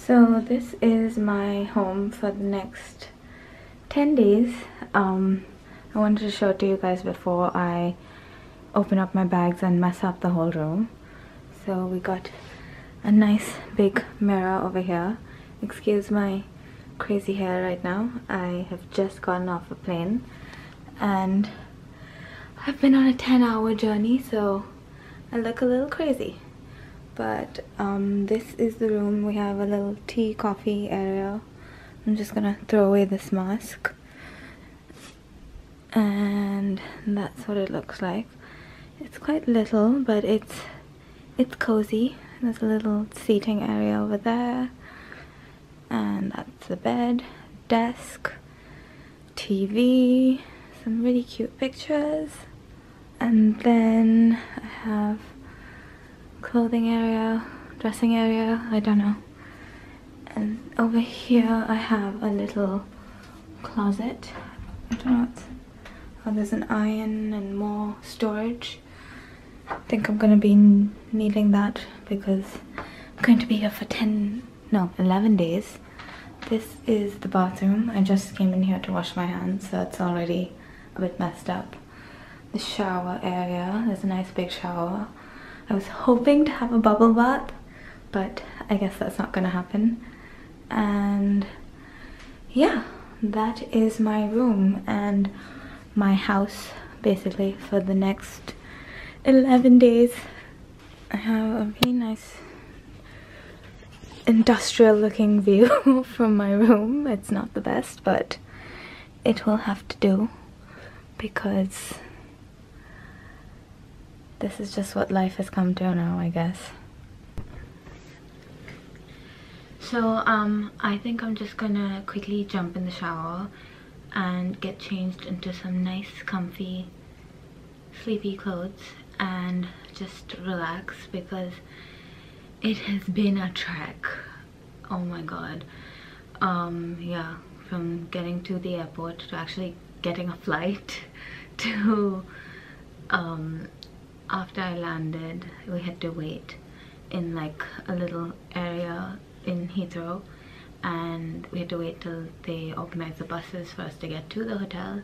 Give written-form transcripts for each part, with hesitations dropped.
So this is my home for the next 10 days. I wanted to show it to you guys before I open up my bags and mess up the whole room. So we got a nice big mirror over here. Excuse my crazy hair right now. I have just gotten off a plane and I've been on a 10-hour journey, so I look a little crazy. But this is the room. We have a little tea, coffee area. I'm just gonna throw away this mask. And that's what it looks like. It's quite little, but it's cozy. There's a little seating area over there. And that's the bed, desk, TV, some really cute pictures. And then I have clothing area, dressing area, I don't know. And over here I have a little closet. I don't know what's... Oh, there's an iron and more storage. I think I'm gonna be needing that because I'm going to be here for 11 days. This is the bathroom. I just came in here to wash my hands, so it's already a bit messed up. The shower area, there's a nice big shower. I was hoping to have a bubble bath, but I guess that's not gonna happen. And yeah, that is my room and my house basically for the next 11 days. I have a really nice industrial looking view from my room. It's not the best, but it will have to do because this is just what life has come to now, I guess. So I think I'm just gonna quickly jump in the shower and get changed into some nice comfy sleepy clothes and just relax because it has been a trek. Oh my god. Yeah, from getting to the airport to actually getting a flight to after I landed, we had to wait in like a little area in Heathrow, and we had to wait till they organized the buses for us to get to the hotel.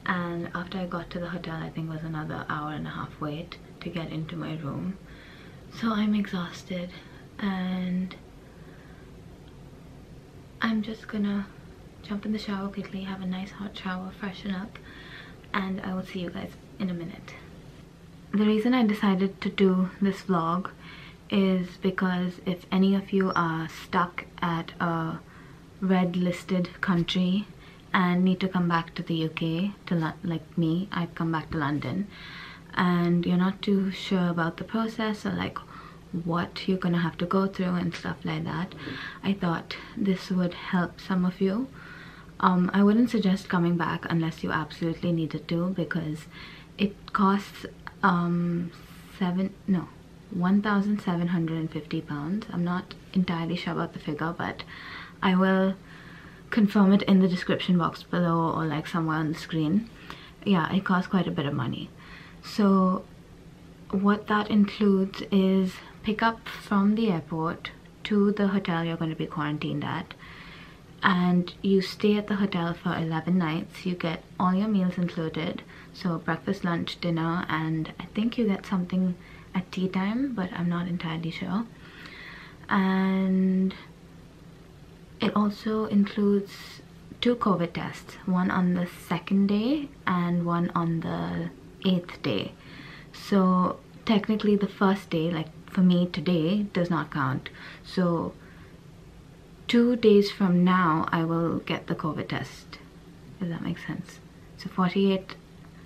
And after I got to the hotel, I think it was another hour and a half wait to get into my room. So I'm exhausted and I'm just gonna jump in the shower quickly, have a nice hot shower, freshen up, and I will see you guys in a minute. The reason I decided to do this vlog is because if any of you are stuck at a red listed country and need to come back to the UK, like me, I've come back to London, and you're not too sure about the process or like what you're gonna have to go through and stuff like that, I thought this would help some of you. I wouldn't suggest coming back unless you absolutely needed to, because it costs £1,750. I'm not entirely sure about the figure, but I will confirm it in the description box below or like somewhere on the screen. Yeah, it costs quite a bit of money. So what that includes is pickup from the airport to the hotel you're going to be quarantined at, and you stay at the hotel for 11 nights. You get all your meals included, so breakfast, lunch, dinner, and I think you get something at tea time, but I'm not entirely sure. And it also includes 2 COVID tests, one on the 2nd day and one on the 8th day. So technically the first day, like for me today, does not count. So 2 days from now I will get the COVID test, if that makes sense. So 48,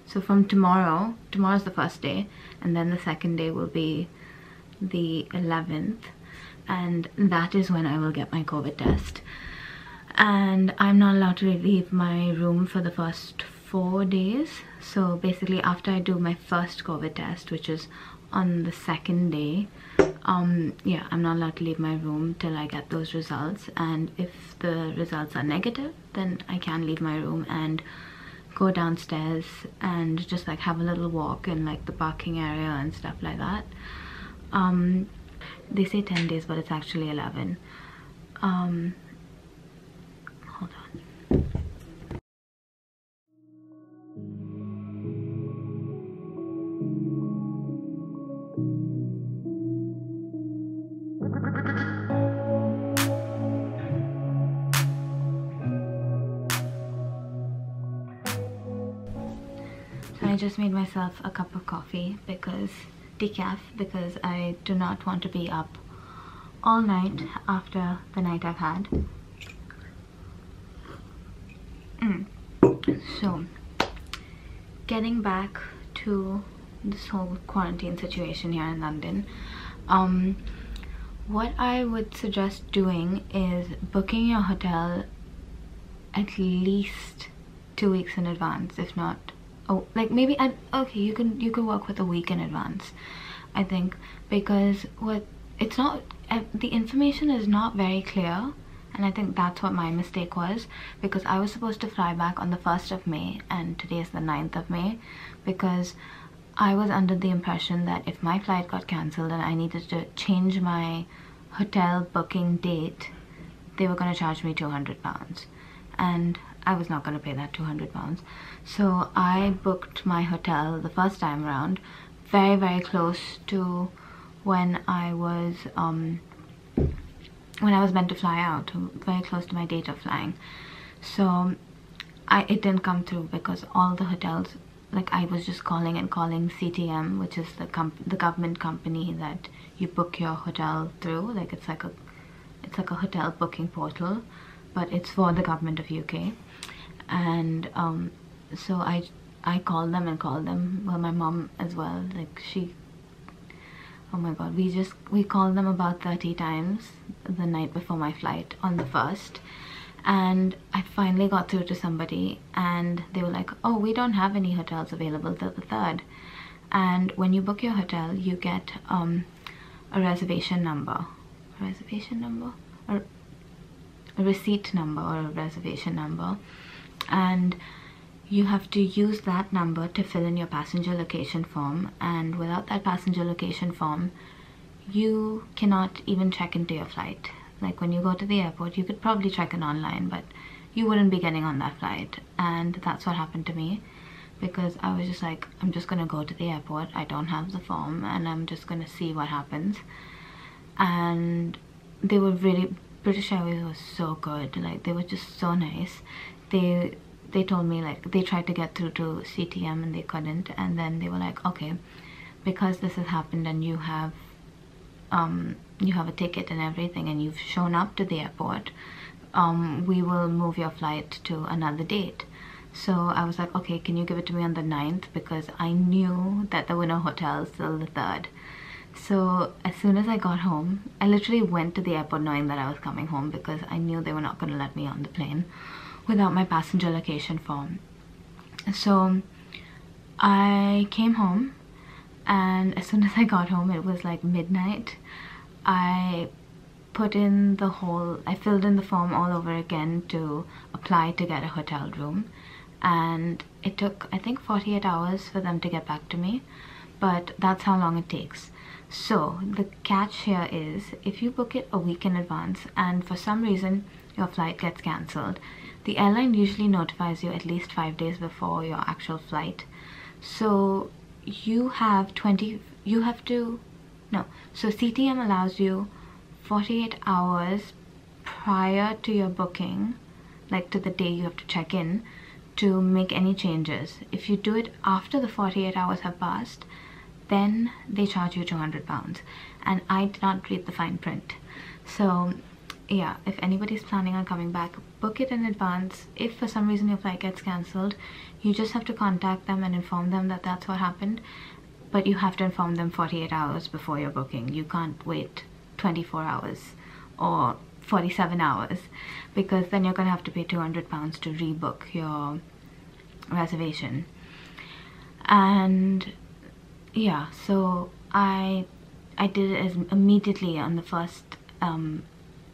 so from tomorrow's the first day, and then the 2nd day will be the 11th, and that is when I will get my COVID test. And I'm not allowed to leave my room for the first 4 days. So basically after I do my first COVID test, which is on the 2nd day, yeah, I'm not allowed to leave my room till I get those results. And if the results are negative, then I can leave my room and go downstairs and just like have a little walk in like the parking area and stuff like that. They say 10 days, but it's actually 11. Hold on. So I just made myself a cup of coffee, because decaf, because I do not want to be up all night after the night I've had. So getting back to this whole quarantine situation here in London, what I would suggest doing is booking your hotel at least 2 weeks in advance, if not, oh, like maybe okay, you can work with a week in advance, I think, because it's not, the information is not very clear. And I think that's what my mistake was, because I was supposed to fly back on the 1st of May and today is the 9th of May, because I was under the impression that if my flight got cancelled and I needed to change my hotel booking date, they were going to charge me £200, and I was not going to pay that £200. So I booked my hotel the first time around very, very close to when I was meant to fly out, very close to my date of flying. So it didn't come through, because all the hotels, like, I was just calling CTM, which is the government company that you book your hotel through. Like, it's like a hotel booking portal, but it's for the government of UK. And so I called them, well, my mom as well, like, oh my god, we called them about 30 times the night before my flight on the 1st, and I finally got through to somebody, and they were like, oh, we don't have any hotels available till the 3rd. And when you book your hotel, you get a reservation number, or a receipt number, or a reservation number, and you have to use that number to fill in your passenger location form. And without that passenger location form, you cannot even check into your flight. Like, when you go to the airport, you could probably check in online, but you wouldn't be getting on that flight. And that's what happened to me, because I was just like, I'm just gonna go to the airport, I don't have the form, and I'm just gonna see what happens. And they were really, British Airways was so good, like, they were just so nice. They told me, like, they tried to get through to CTM and they couldn't, and then they were like, okay, because this has happened and you have a ticket and everything and you've shown up to the airport, we will move your flight to another date. So I was like, okay, can you give it to me on the 9th, because I knew that there were no hotels till the 3rd. So as soon as I got home, I literally went to the airport knowing that I was coming home, because I knew they were not going to let me on the plane without my passenger location form. So I came home, and as soon as I got home, it was like midnight. I filled in the form all over again to apply to get a hotel room, and it took, I think, 48 hours for them to get back to me, but that's how long it takes. So the catch here is, if you book it a week in advance and for some reason your flight gets cancelled, the airline usually notifies you at least 5 days before your actual flight. So so CTM allows you 48 hours prior to your booking, like to the day you have to check in, to make any changes. If you do it after the 48 hours have passed, then they charge you £200, and I did not read the fine print. So yeah, if anybody's planning on coming back, book it in advance. If for some reason your flight gets cancelled, you just have to contact them and inform them that that's what happened, but you have to inform them 48 hours before your booking. You can't wait 24 hours or 47 hours, because then you're gonna have to pay £200 to rebook your reservation. And yeah, so I did it as immediately on the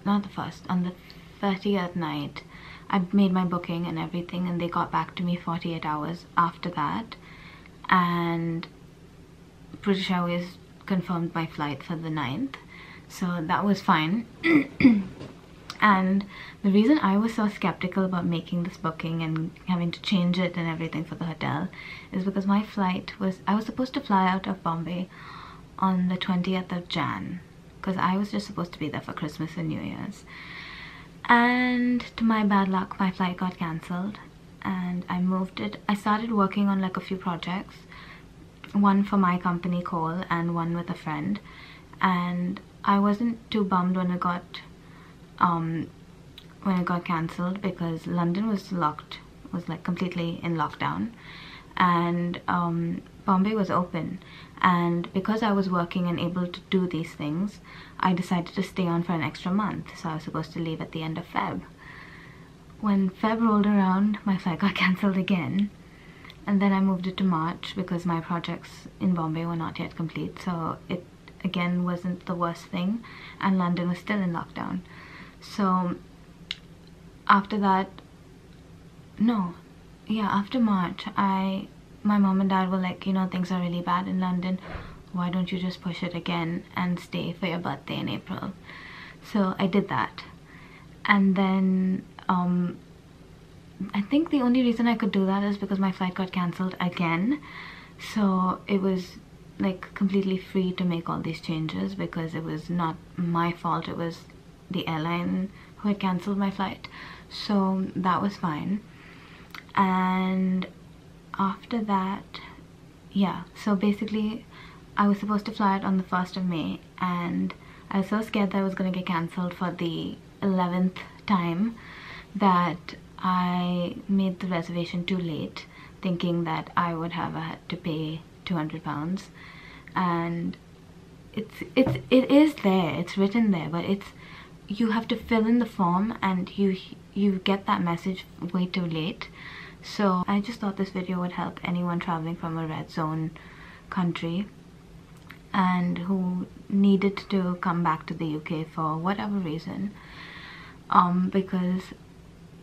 on the 30th night. I made my booking and everything, and they got back to me 48 hours after that, and British Airways confirmed my flight for the 9th, so that was fine. And the reason I was so skeptical about making this booking and having to change it and everything for the hotel is because my flight was, I was supposed to fly out of Bombay on the 20th of Jan, because I was just supposed to be there for Christmas and New Year's. And to my bad luck, my flight got cancelled and I moved it. I started working on like a few projects, one for my company Nicole and one with a friend, and I wasn't too bummed when it got cancelled, because London was locked, was like completely in lockdown, and Bombay was open. And because I was working and able to do these things, I decided to stay on for an extra month. So I was supposed to leave at the end of Feb. When Feb rolled around, my flight got cancelled again, and then I moved it to March because my projects in Bombay were not yet complete, so it again wasn't the worst thing, and London was still in lockdown. So after that, no, yeah, after March, my mom and dad were like, you know, things are really bad in London, why don't you just push it again and stay for your birthday in April? So I did that. And then I think the only reason I could do that is because my flight got cancelled again, so it was like completely free to make all these changes because it was not my fault, it was the airline who had cancelled my flight. So that was fine. And after that, yeah, so basically I was supposed to fly out on the 1st of May, and I was so scared that I was going to get cancelled for the 11th time that I made the reservation too late, thinking that I would have had to pay £200. And it is there, it's written there, but you have to fill in the form, and you get that message way too late. So I just thought this video would help anyone traveling from a red zone country and who needed to come back to the UK for whatever reason, because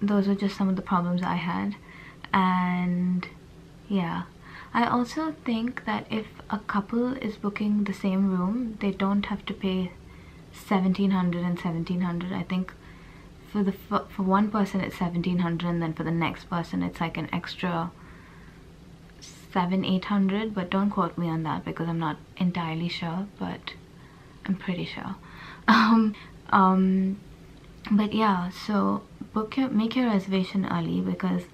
those were just some of the problems I had. And yeah, I also think that if a couple is booking the same room, they don't have to pay 1,700 and 1,700. I think for one person it's 1,700, and then for the next person it's like an extra 700-800, but don't quote me on that because I'm not entirely sure, but I'm pretty sure. But yeah, so make your reservation early because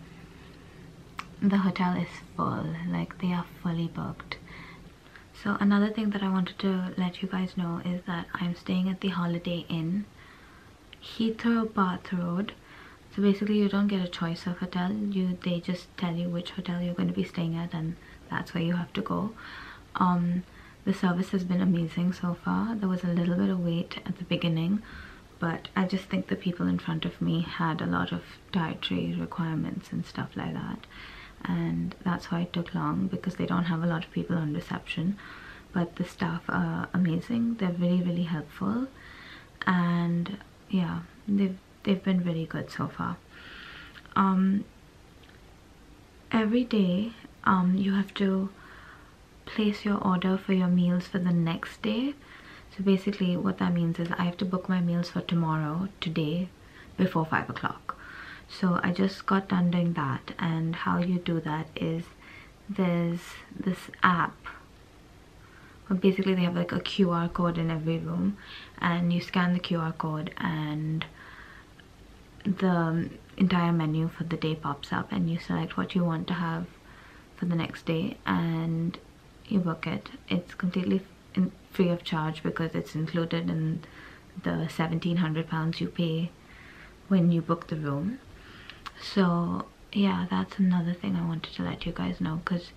the hotel is full, like they are fully booked. So another thing that I wanted to let you guys know is that I'm staying at the Holiday Inn, Heathrow Bath Road. So basically you don't get a choice of hotel, they just tell you which hotel you're going to be staying at, and that's where you have to go. The service has been amazing so far. There was a little bit of wait at the beginning, but I just think the people in front of me had a lot of dietary requirements and stuff like that, and that's why it took long, because they don't have a lot of people on reception. But the staff are amazing, they're really helpful, and yeah, they've been really good so far. Every day you have to place your order for your meals for the next day. So basically what that means is I have to book my meals for tomorrow, today, before 5 o'clock. So I just got done doing that, and how you do that is there's this app. But basically they have like a QR code in every room, and you scan the QR code and the entire menu for the day pops up, and you select what you want to have for the next day and you book it. It's completely free of charge because it's included in the £1,700 you pay when you book the room. So yeah, that's another thing I wanted to let you guys know, because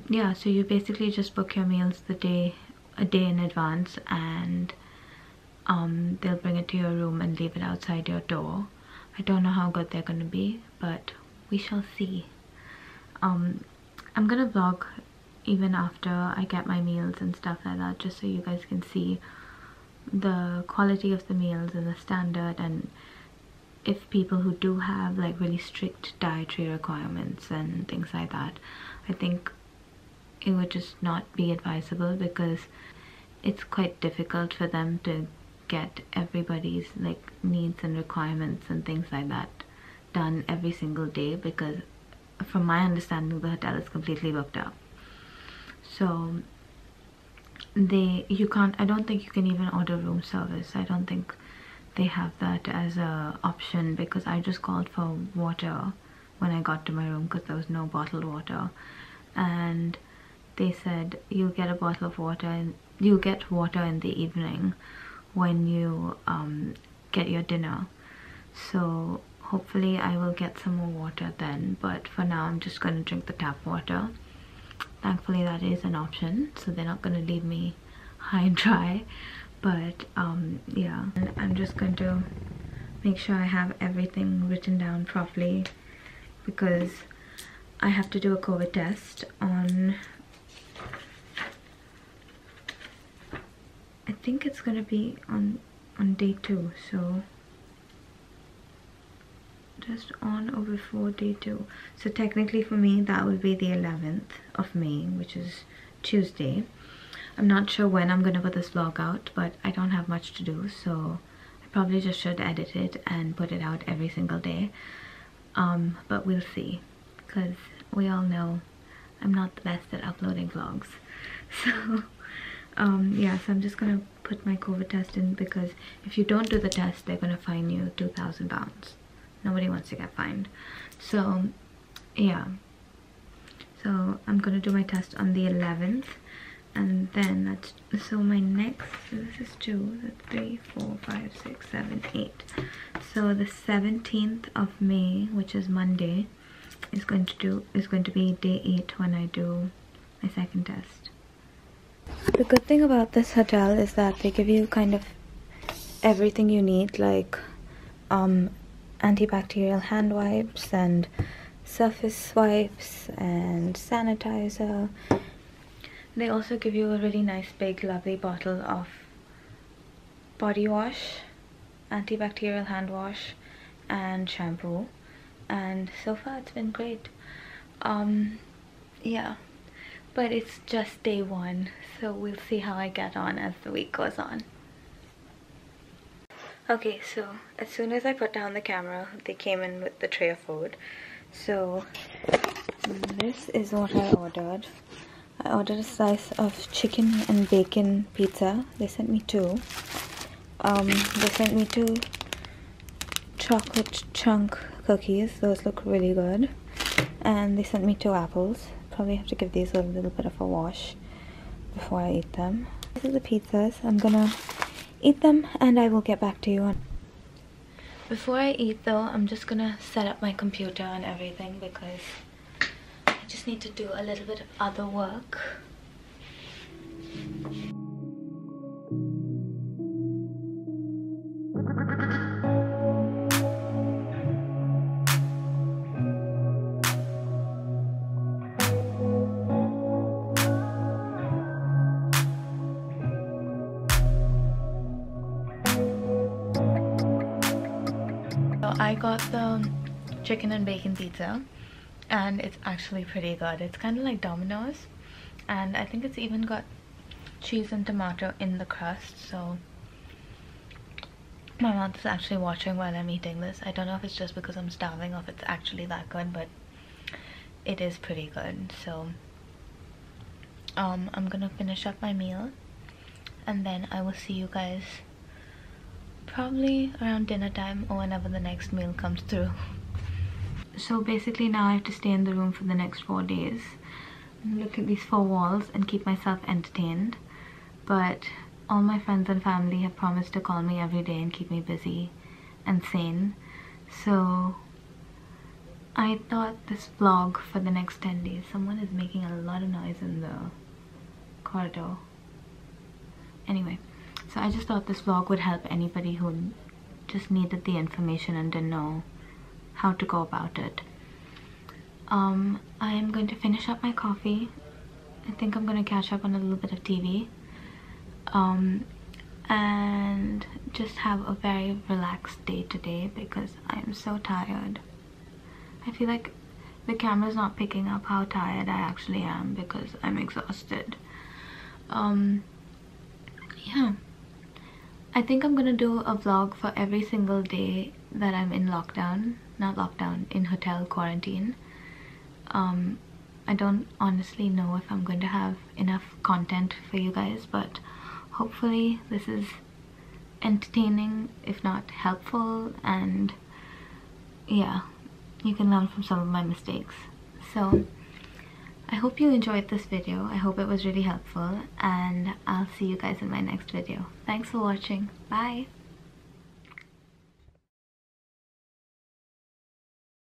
yeah, so you basically just book your meals a day in advance, and they'll bring it to your room and leave it outside your door. I don't know how good they're gonna be, but we shall see. I'm gonna vlog even after I get my meals and stuff like that, just so you guys can see the quality of the meals and the standard, and if people who do have like really strict dietary requirements and things like that, I think it would just not be advisable, because it's quite difficult for them to get everybody's like needs and requirements and things like that done every single day, because from my understanding the hotel is completely booked up. So I don't think you can even order room service. I don't think they have that as a option, because I just called for water when I got to my room because there was no bottled water, and they said you'll get a bottle of water and you'll get water in the evening when you get your dinner. So hopefully I will get some more water then, but for now I'm just going to drink the tap water. Thankfully that is an option, so they're not going to leave me high and dry. But yeah, and I'm just going to make sure I have everything written down properly, because I have to do a COVID test on, I think it's going to be on day 2, so just on or before day 2. So technically for me that will be the 11th of May, which is Tuesday. I'm not sure when I'm gonna put this vlog out, but I don't have much to do, so I probably just should edit it and put it out every single day. But we'll see, because we all know I'm not the best at uploading vlogs. So yeah, so I'm just gonna put my COVID test in, because if you don't do the test they're gonna fine you £2,000. Nobody wants to get fined. So yeah, so I'm gonna do my test on the 11th, and then that's, so my next, so this is 2, that's 3, 4, 5, 6, 7, 8. So the 17th of May, which is Monday, is going to be day 8 when I do my second test. The good thing about this hotel is that they give you kind of everything you need, like antibacterial hand wipes and surface wipes and sanitizer. They also give you a really nice big lovely bottle of body wash, antibacterial hand wash and shampoo, and so far it's been great. Yeah, but it's just day 1, so we'll see how I get on as the week goes on. Okay, so as soon as I put down the camera, they came in with the tray of food. So this is what I ordered. I ordered a slice of chicken and bacon pizza. They sent me 2. They sent me 2 chocolate chunk cookies. Those look really good. And they sent me 2 apples. Probably have to give these a little bit of a wash before I eat them. These are the pizzas. I'm gonna eat them and I will get back to you. Before I eat though, I'm just gonna set up my computer and everything, because I just need to do a little bit of other work. So I got the chicken and bacon pizza, and it's actually pretty good. It's kind of like Domino's, and I think it's even got cheese and tomato in the crust, so my mouth is actually watering while I'm eating this. I don't know if it's just because I'm starving or if it's actually that good, but it is pretty good. So I'm gonna finish up my meal and then I will see you guys probably around dinner time or whenever the next meal comes through. So basically now I have to stay in the room for the next 4 days and look at these 4 walls and keep myself entertained. But all my friends and family have promised to call me every day and keep me busy and sane. So I thought this vlog for the next 10 days, someone is making a lot of noise in the corridor. Anyway, so I just thought this vlog would help anybody who just needed the information and didn't know how to go about it. I am going to finish up my coffee. I think I'm going to catch up on a little bit of TV. And just have a very relaxed day today because I am so tired. I feel like the camera's not picking up how tired I actually am because I'm exhausted. Yeah, I think I'm gonna do a vlog for every single day that I'm in lockdown. Not lockdown, in hotel quarantine. I don't honestly know if I'm going to have enough content for you guys, but hopefully this is entertaining, if not helpful, and yeah, you can learn from some of my mistakes. So I hope you enjoyed this video. I hope it was really helpful, and I'll see you guys in my next video. Thanks for watching. Bye.